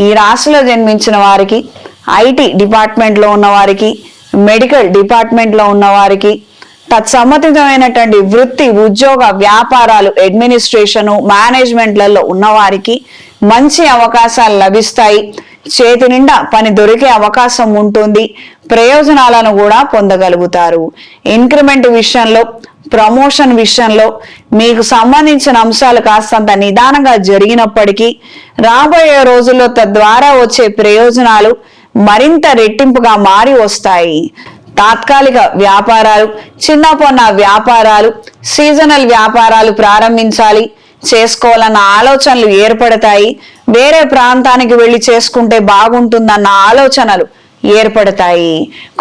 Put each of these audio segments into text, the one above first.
ఈ రాశిలో జన్మించిన వారికి ఐటీ డిపార్ట్మెంట్లో ఉన్న వారికి, మెడికల్ డిపార్ట్మెంట్లో ఉన్న వారికి, తత్సంబంధితమైనటువంటి వృత్తి, ఉద్యోగ, వ్యాపారాలు, అడ్మినిస్ట్రేషను, మేనేజ్మెంట్లలో ఉన్నవారికి మంచి అవకాశాలు లభిస్తాయి. చేతి నిండా పని దొరికే అవకాశం ఉంటుంది. ప్రయోజనాలను కూడా పొందగలుగుతారు. ఇంక్రిమెంట్ విషయంలో, ప్రమోషన్ విషయంలో మీకు సంబంధించిన అంశాలు కాస్తంత నిదానంగా జరిగినప్పటికీ రాబోయే రోజుల్లో తద్వారా వచ్చే ప్రయోజనాలు మరింత రెట్టింపుగా మారి వస్తాయి. తాత్కాలిక వ్యాపారాలు, చిన్న పొన్న వ్యాపారాలు, సీజనల్ వ్యాపారాలు ప్రారంభించాలి చేసుకోవాలన్న ఆలోచనలు ఏర్పడతాయి. వేరే ప్రాంతానికి వెళ్ళి చేసుకుంటే బాగుంటుందన్న ఆలోచనలు ఏర్పడతాయి.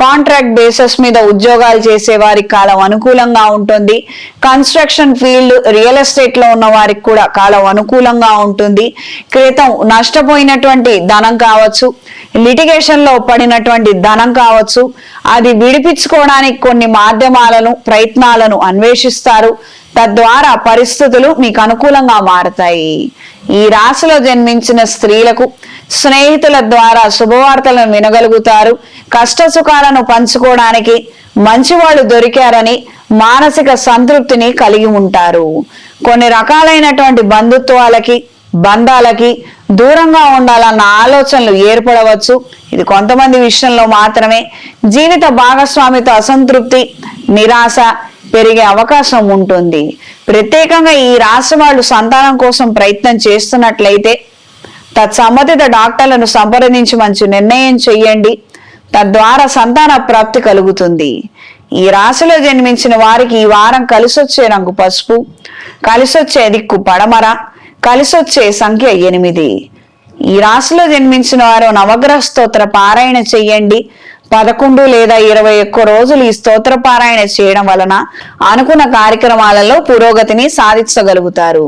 కాంట్రాక్ట్ బేసిస్ మీద ఉద్యోగాలు చేసే వారికి కాలం అనుకూలంగా ఉంటుంది. కన్స్ట్రక్షన్ ఫీల్డ్, రియల్ ఎస్టేట్ లో ఉన్న వారికి కూడా కాలం అనుకూలంగా ఉంటుంది. క్రితం నష్టపోయినటువంటి ధనం కావచ్చు, లిటిగేషన్ లో పడినటువంటి ధనం కావచ్చు, అది విడిపించుకోవడానికి కొన్ని మాధ్యమాలను, ప్రయత్నాలను అన్వేషిస్తారు. తద్వారా పరిస్థితులు మీకు అనుకూలంగా మారతాయి. ఈ రాశిలో జన్మించిన స్త్రీలకు స్నేహితుల ద్వారా శుభవార్తలను వినగలుగుతారు. కష్ట సుఖాలను పంచుకోవడానికి మంచివాళ్ళు దొరికారని మానసిక సంతృప్తిని కలిగి ఉంటారు. కొన్ని రకాలైనటువంటి బంధుత్వాలకి, బంధాలకి దూరంగా ఉండాలన్న ఆలోచనలు ఏర్పడవచ్చు. ఇది కొంతమంది విషయంలో మాత్రమే. జీవిత భాగస్వామితో అసంతృప్తి, నిరాశ పెరిగే అవకాశం ఉంటుంది. ప్రత్యేకంగా ఈ రాశి వాళ్ళు సంతానం కోసం ప్రయత్నం చేస్తున్నట్లయితే తత్సంబంధిత డాక్టర్లను సంప్రదించి మంచి నిర్ణయం చెయ్యండి. తద్వారా సంతాన ప్రాప్తి కలుగుతుంది. ఈ రాశిలో జన్మించిన వారికి ఈ వారం కలిసొచ్చే రంగు పసుపు, కలిసొచ్చే దిక్కు పడమర, కలిసొచ్చే సంఖ్య 8. ఈ రాశిలో జన్మించిన వారు నవగ్రహ స్తోత్ర పారాయణ చెయ్యండి. 11 లేదా 21 రోజులు ఈ స్తోత్ర పారాయణ చేయడం వలన అనుకున్న కార్యక్రమాలలో పురోగతిని సాధించగలుగుతారు.